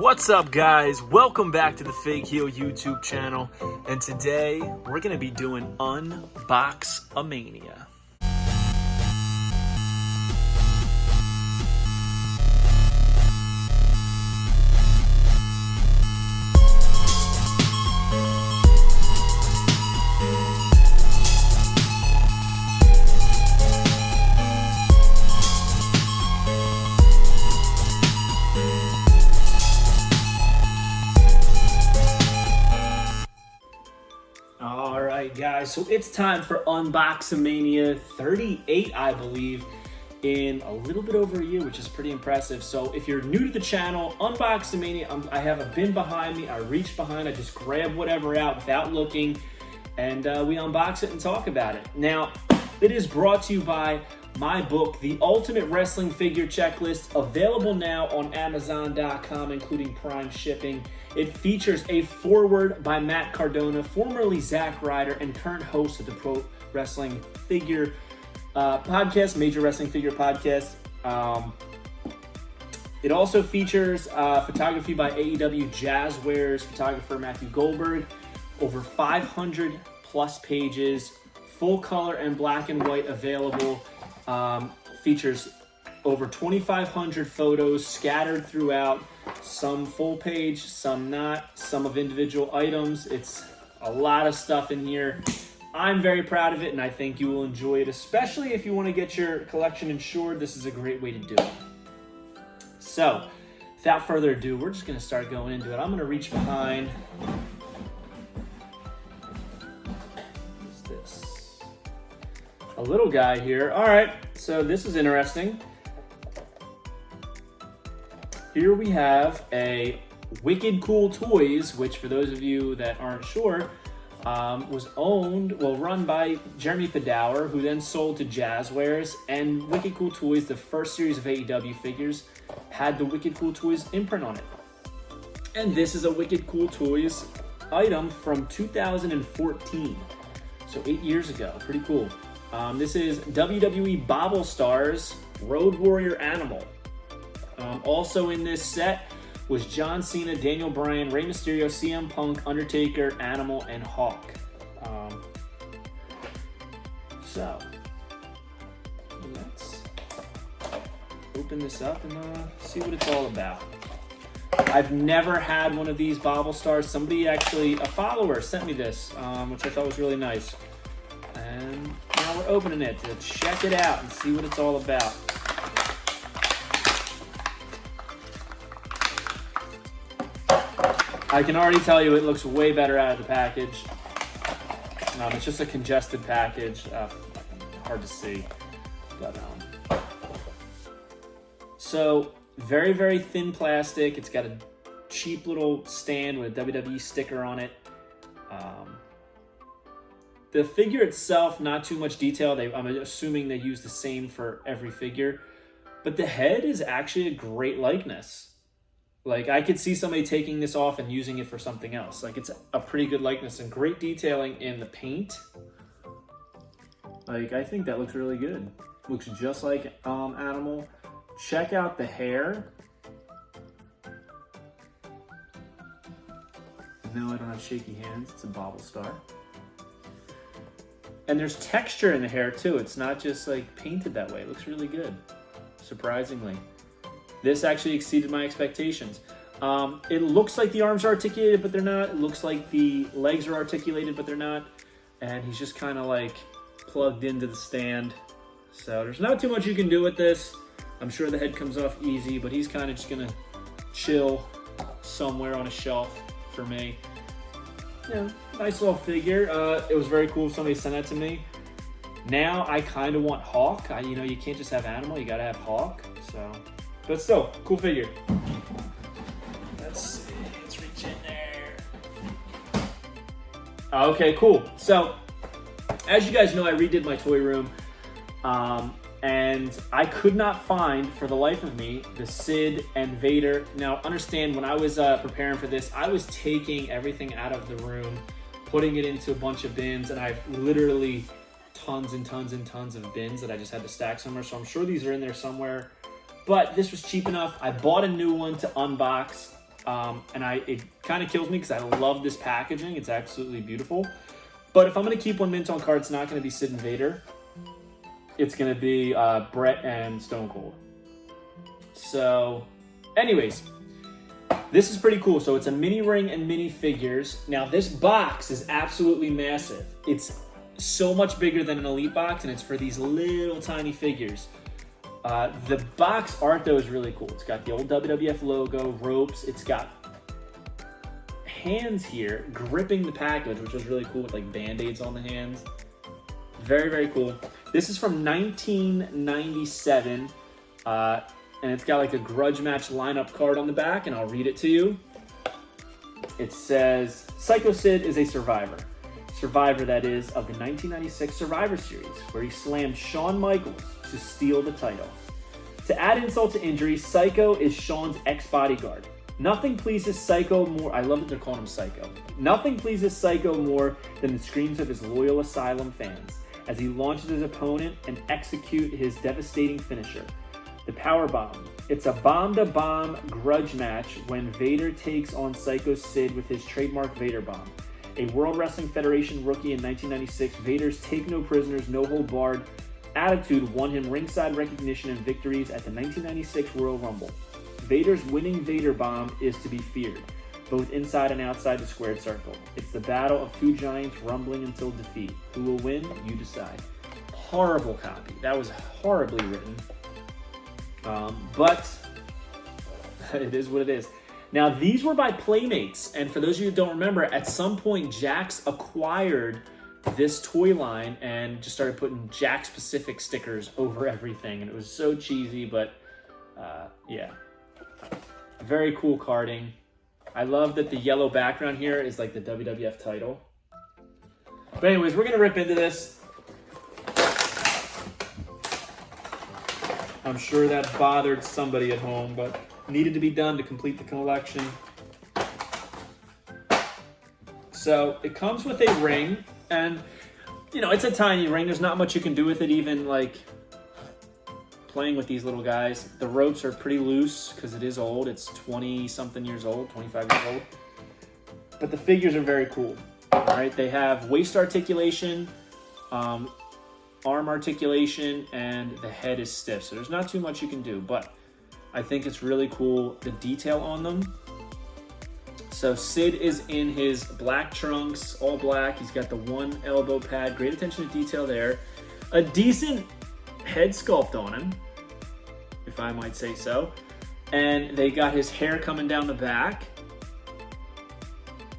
What's up, guys? Welcome back to the Fake Heel YouTube channel, and today we're going to be doing UNBOXAMANIA. Alright guys, so it's time for UNBOXAMANIA 38, I believe, in a little bit over a year, which is pretty impressive. So if you're new to the channel, UNBOXAMANIA, I have a bin behind me, I reach behind, I just grab whatever out without looking, and we unbox it and talk about it. Now, it is brought to you by my book, The Ultimate Wrestling Figure Checklist, available now on Amazon.com, including Prime shipping. It features a foreword by Matt Cardona, formerly Zack Ryder, and current host of the Pro Wrestling Figure podcast, Major Wrestling Figure Podcast. It also features photography by AEW Jazzwares photographer Matthew Goldberg, over 500 plus pages, full color and black and white available. Features over 2,500 photos scattered throughout, some full page, some not, some of individual items. It's a lot of stuff in here. I'm very proud of it, and I think you will enjoy it, especially if you want to get your collection insured. This is a great way to do it. So, without further ado, we're just going to start going into it. I'm going to reach behind. What's this? A little guy here. All right, so this is interesting. Here we have a Wicked Cool Toys, which for those of you that aren't sure, was run by Jeremy Fedauer, who then sold to Jazzwares. And Wicked Cool Toys, the first series of AEW figures, had the Wicked Cool Toys imprint on it. And this is a Wicked Cool Toys item from 2014, so 8 years ago. Pretty cool. This is WWE Bobble Stars Road Warrior Animal. Also in this set was John Cena, Daniel Bryan, Rey Mysterio, CM Punk, Undertaker, Animal, and Hawk. So let's open this up and see what it's all about. I've never had one of these Bobble Stars. Somebody actually, a follower, sent me this, which I thought was really nice. And now we're opening it to check it out and see what it's all about. I can already tell you it looks way better out of the package. It's just a congested package. Hard to see. But, so, very, very thin plastic. It's got a cheap little stand with a WWE sticker on it. The figure itself, not too much detail. I'm assuming they use the same for every figure. But the head is actually a great likeness. Like, I could see somebody taking this off and using it for something else. Like, it's a pretty good likeness and great detailing in the paint. Like, I think that looks really good. Looks just like Animal. Check out the hair. No, I don't have shaky hands. It's a Bobble Star. And there's texture in the hair, too. It's not just, like, painted that way. It looks really good, surprisingly. This actually exceeded my expectations. It looks like the arms are articulated, but they're not. It looks like the legs are articulated, but they're not. And he's just kind of like plugged into the stand. So there's not too much you can do with this. I'm sure the head comes off easy, but he's kind of just gonna chill somewhere on a shelf for me. Yeah, nice little figure. It was very cool. Somebody sent that to me. Now I kind of want Hawk. You can't just have Animal. You gotta have Hawk. So. But still, cool figure. Let's see, let's reach in there. Okay, cool. So, as you guys know, I redid my toy room. And I could not find, for the life of me, the Sid and Vader. Now, understand, when I was preparing for this, I was taking everything out of the room, putting it into a bunch of bins, and I've literally tons and tons and tons of bins that I just had to stack somewhere. So I'm sure these are in there somewhere. But this was cheap enough. I bought a new one to unbox. and it kind of kills me because I love this packaging. It's absolutely beautiful. But if I'm going to keep one mint on card, it's not going to be Sid and Vader. It's going to be Brett and Stone Cold. So, anyways, this is pretty cool. So it's a mini ring and mini figures. Now this box is absolutely massive. It's so much bigger than an Elite box, and it's for these little tiny figures. The box art though is really cool. It's got the old WWF logo, ropes. It's got hands here gripping the package, which was really cool with like band-aids on the hands. Very, very cool. This is from 1997. And it's got like a grudge match lineup card on the back, and I'll read it to you. It says, Psycho Sid is a survivor. Survivor, that is, of the 1996 Survivor Series, where he slammed Shawn Michaels to steal the title. To add insult to injury, Psycho is Shawn's ex-bodyguard. Nothing pleases Psycho more, I love that they're calling him Psycho. Nothing pleases Psycho more than the screams of his loyal Asylum fans as he launches his opponent and execute his devastating finisher. The Power Bomb. It's a bomb-to-bomb grudge match when Vader takes on Psycho Sid with his trademark Vader Bomb. A World Wrestling Federation rookie in 1996, Vader's take no prisoners, no hold barred attitude won him ringside recognition and victories at the 1996 Royal Rumble. Vader's winning Vader Bomb is to be feared, both inside and outside the squared circle. It's the battle of two giants rumbling until defeat. Who will win? You decide. Horrible copy. That was horribly written. But it is what it is. Now, these were by Playmates, and for those of you who don't remember, at some point, Jakks acquired this toy line and just started putting Jakks-specific stickers over everything, and it was so cheesy, but yeah. Very cool carding. I love that the yellow background here is like the WWF title. But anyways, we're going to rip into this. I'm sure that bothered somebody at home, but needed to be done to complete the collection. So it comes with a ring, and you know, it's a tiny ring. There's not much you can do with it, even like playing with these little guys. The ropes are pretty loose because it is old. It's 20-something years old, 25 years old. But the figures are very cool. All right, they have waist articulation, arm articulation, and the head is stiff. So there's not too much you can do, but I think it's really cool, the detail on them. So Sid is in his black trunks, all black. He's got the one elbow pad, great attention to detail there. A decent head sculpt on him, if I might say so. And they got his hair coming down the back.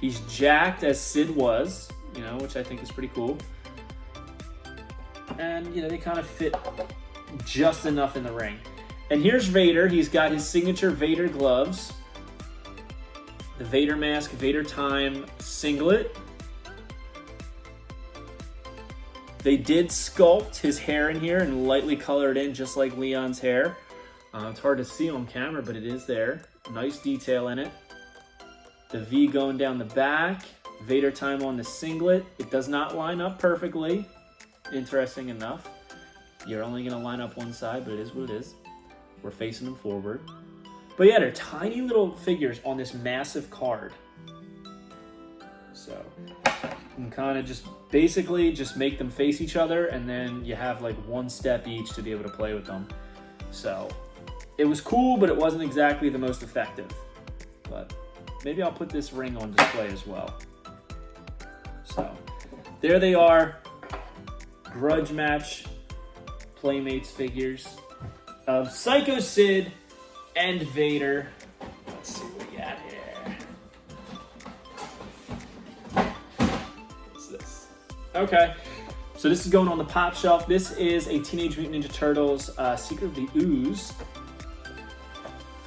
He's jacked as Sid was, you know, which I think is pretty cool. And, you know, they kind of fit just enough in the ring. And here's Vader. He's got his signature Vader gloves, the Vader mask, Vader Time singlet. They did sculpt his hair in here and lightly colored in just like Leon's hair. It's hard to see on camera, but it is there. Nice detail in it. The V going down the back. Vader Time on the singlet. It does not line up perfectly. Interesting enough. You're only going to line up one side, but it is what it is. We're facing them forward. But yeah, they're tiny little figures on this massive card. So you can kind of just basically just make them face each other, and then you have like one step each to be able to play with them. So it was cool, but it wasn't exactly the most effective. But maybe I'll put this ring on display as well. So there they are. Grudge match Playmates figures of Psycho Sid and Vader. Let's see what we got here. What's this? Okay, so this is going on the pop shelf. This is a Teenage Mutant Ninja Turtles Secret of the Ooze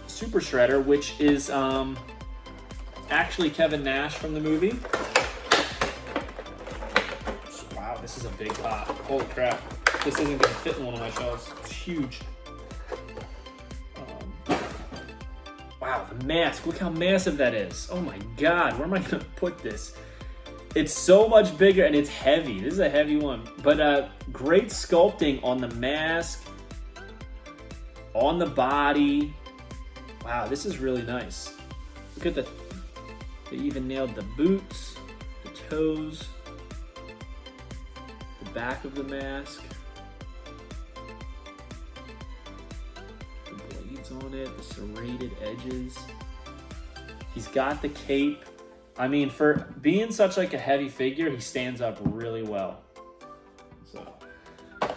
Super Shredder, which is actually Kevin Nash from the movie. Wow, this is a big pop. Holy crap. This isn't going to fit in one of my shelves. It's huge. Wow, the mask. Look how massive that is. Oh my God, where am I going to put this? It's so much bigger and it's heavy. This is a heavy one. But great sculpting on the mask, on the body. Wow, this is really nice. Look at they even nailed the boots, the toes, the back of the mask, the blades on it, the serrated edges. He's got the cape. I mean, for being such like a heavy figure, he stands up really well. So,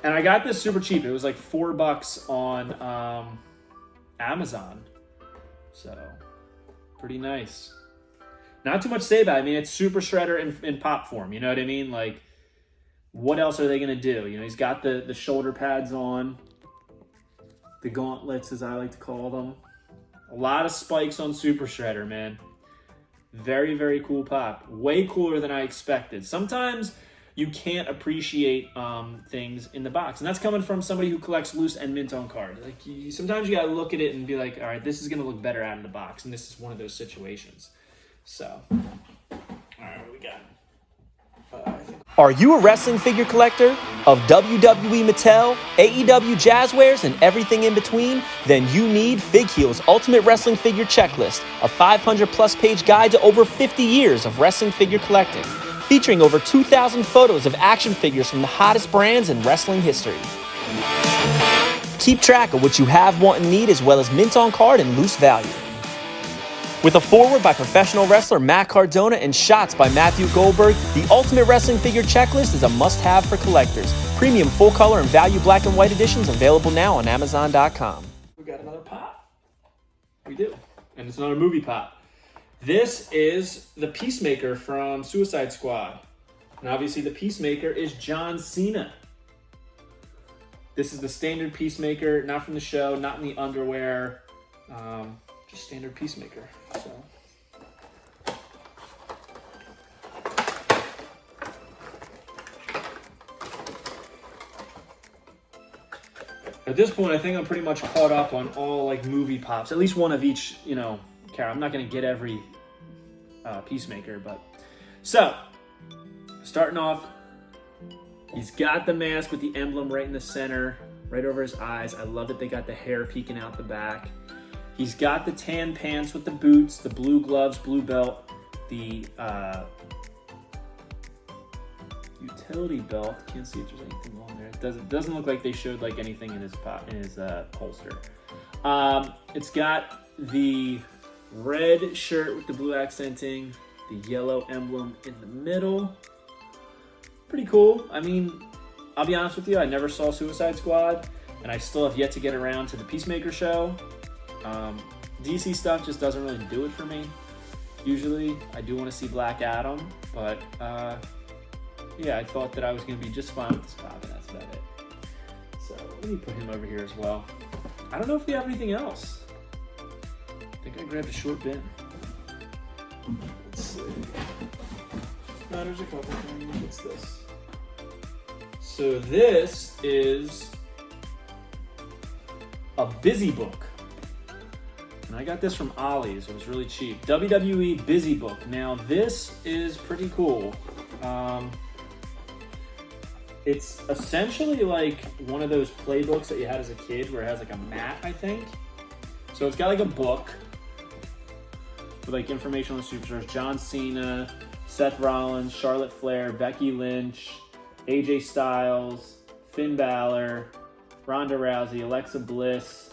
and I got this super cheap. It was like $4 on Amazon. So, pretty nice. Not too much to say about it. I mean, it's Super Shredder in pop form. You know what I mean? Like, what else are they going to do? You know, he's got the shoulder pads on. The gauntlets, as I like to call them. A lot of spikes on Super Shredder, man. Very, very cool pop. Way cooler than I expected. Sometimes you can't appreciate things in the box. And that's coming from somebody who collects loose and mint on card. Like, sometimes you got to look at it and be like, all right, this is going to look better out of the box. And this is one of those situations. So, all right, what we got? Are you a wrestling figure collector of WWE, Mattel, AEW, Jazzwares, and everything in between? Then you need Fig Heel's Ultimate Wrestling Figure Checklist, a 500-plus page guide to over 50 years of wrestling figure collecting, featuring over 2,000 photos of action figures from the hottest brands in wrestling history. Keep track of what you have, want, and need, as well as mint on card and loose value. With a foreword by professional wrestler Matt Cardona and shots by Matthew Goldberg, the Ultimate Wrestling Figure Checklist is a must-have for collectors. Premium full-color and value black and white editions available now on Amazon.com. We got another pop. We do. And it's another movie pop. This is the Peacemaker from Suicide Squad. And obviously the Peacemaker is John Cena. This is the standard Peacemaker, not from the show, not in the underwear. Just standard Peacemaker. So. At this point, I think I'm pretty much caught up on all like movie pops. At least one of each, you know, character. I'm not going to get every Peacemaker, but so starting off, he's got the mask with the emblem right in the center, right over his eyes. I love that they got the hair peeking out the back. He's got the tan pants with the boots, the blue gloves, blue belt, the utility belt. Can't see if there's anything on there. It doesn't look like they showed like anything in his holster. It's got the red shirt with the blue accenting, the yellow emblem in the middle. Pretty cool. I mean, I'll be honest with you, I never saw Suicide Squad, and I still have yet to get around to the Peacemaker show. DC stuff just doesn't really do it for me. Usually, I do want to see Black Adam, but yeah, I thought that I was going to be just fine with this pop, and that's about it. So let me put him over here as well. I don't know if we have anything else. I think I grabbed a short bin. Let's see. No, there's a couple things. What's this? So this is a busy book. And I got this from Ollie's. It was really cheap. WWE Busy Book. Now, this is pretty cool. It's essentially like one of those playbooks that you had as a kid where it has like a mat, I think. So it's got like a book with like information on the superstars. John Cena, Seth Rollins, Charlotte Flair, Becky Lynch, AJ Styles, Finn Balor, Ronda Rousey, Alexa Bliss,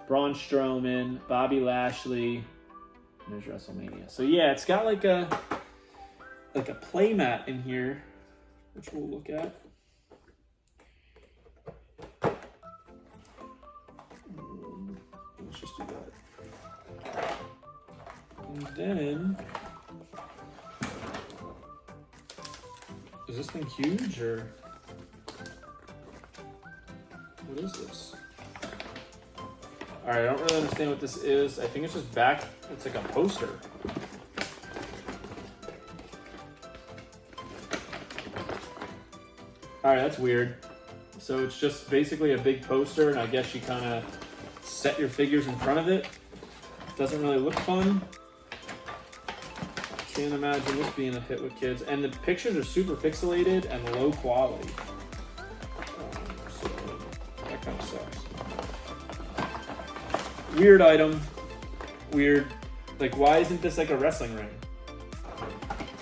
Braun Strowman, Bobby Lashley. There's WrestleMania. So yeah, it's got like a playmat in here, which we'll look at. Let's just do that. And then, is this thing huge or what is this? All right, I don't really understand what this is. I think it's just back. It's like a poster. All right, that's weird. So it's just basically a big poster, and I guess you kind of set your figures in front of it. Doesn't really look fun. Can't imagine this being a hit with kids. And the pictures are super pixelated and low quality. So that kind of sucks. Weird item. Weird. Like, why isn't this like a wrestling ring?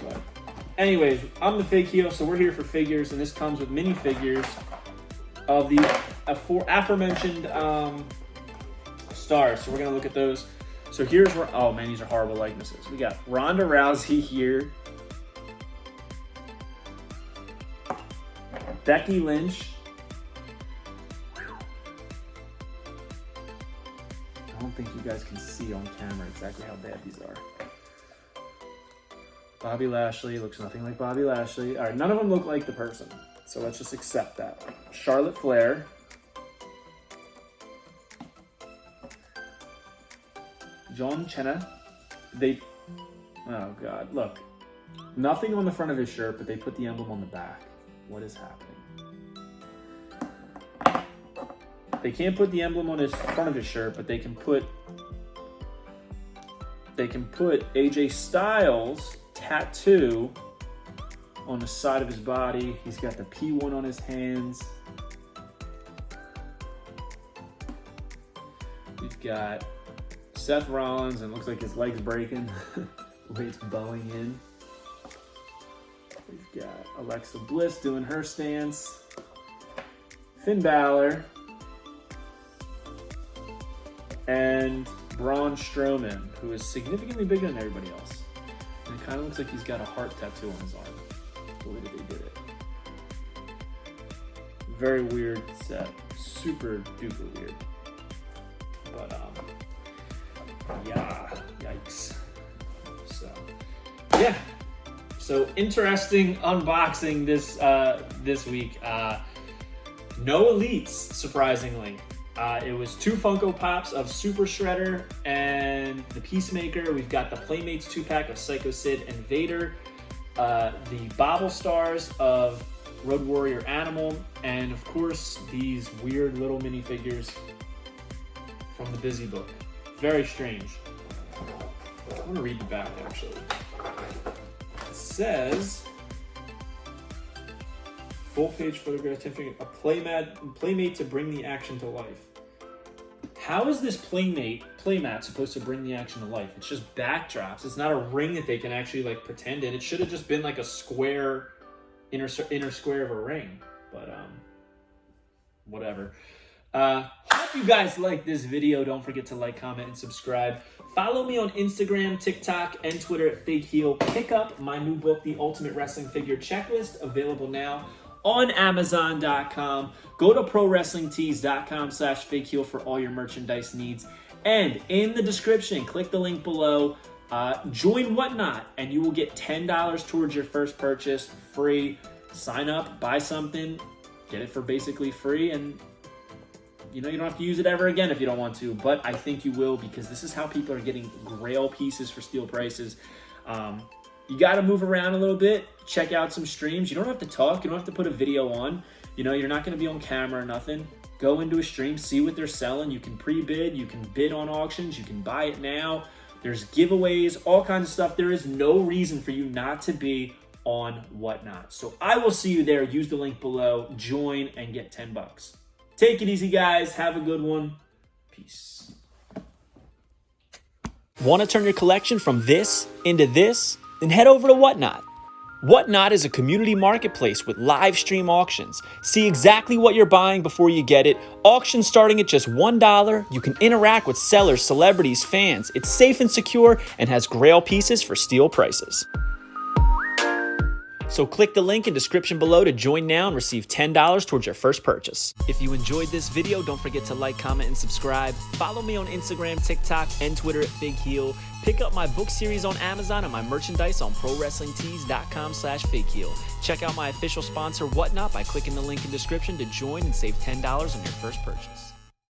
But anyways, I'm the Fig Heel, so we're here for figures, and this comes with mini figures of the aforementioned stars. So we're gonna look at those. So here's where, oh man, these are horrible likenesses. We got Ronda Rousey here, Becky Lynch, I don't think you guys can see on camera exactly how bad these are. Bobby Lashley looks nothing like Bobby Lashley. All right, none of them look like the person, so let's just accept that. Charlotte Flair, John Cena. Oh God, look, nothing on the front of his shirt, but they put the emblem on the back. What is happening? They can't put the emblem on his front of his shirt, but they can put AJ Styles' tattoo on the side of his body. He's got the P1 on his hands. We've got Seth Rollins, and it looks like his leg's breaking. The way it's bowing in. We've got Alexa Bliss doing her stance. Finn Balor. And Braun Strowman, who is significantly bigger than everybody else. And it kind of looks like he's got a heart tattoo on his arm. The way that they did it. Very weird set. Super duper weird. But, yeah, yikes. So, yeah. So, interesting unboxing this week. No elites, surprisingly. It was 2 Funko Pops of Super Shredder and the Peacemaker. We've got the Playmates 2-pack of Psycho Sid and Vader. The Bobble Stars of Road Warrior Animal. And of course, these weird little minifigures from the Busy Book. Very strange. I want to read the back, actually. It says, full-page photograph, a playmate to bring the action to life. How is this playmat supposed to bring the action to life? It's just backdrops. It's not a ring that they can actually like pretend in. It should have just been like a square, inner square of a ring. But whatever. Hope you guys like this video. Don't forget to like, comment, and subscribe. Follow me on Instagram, TikTok, and Twitter at Fig Heel. Pick up my new book, The Ultimate Wrestling Figure Checklist, available now on Amazon.com. Go to ProWrestlingTees.com/FigHeel for all your merchandise needs. And in the description, click the link below. Join Whatnot, and you will get $10 towards your first purchase, free. Sign up, buy something, get it for basically free, and you don't have to use it ever again if you don't want to, but I think you will, because this is how people are getting Grail pieces for steal prices. You got to move around a little bit, check out some streams. You don't have to talk, you don't have to put a video on. You're not going to be on camera or nothing. Go into a stream, see what they're selling. You can pre-bid, you can bid on auctions, you can buy it now. There's giveaways, all kinds of stuff. There is no reason for you not to be on Whatnot. So I will see you there. Use the link below, join, and get $10. Take it easy, guys. Have a good one. Peace. Want to turn your collection from this into this? Then head over to Whatnot. Whatnot is a community marketplace with live stream auctions. See exactly what you're buying before you get it. Auctions starting at just $1. You can interact with sellers, celebrities, fans. It's safe and secure and has Grail pieces for steal prices. So click the link in description below to join now and receive $10 towards your first purchase. If you enjoyed this video, don't forget to like, comment, and subscribe. Follow me on Instagram, TikTok, and Twitter at Fig Heel. Pick up my book series on Amazon and my merchandise on ProWrestlingTees.com/FigHeel. Check out my official sponsor, Whatnot, by clicking the link in description to join and save $10 on your first purchase.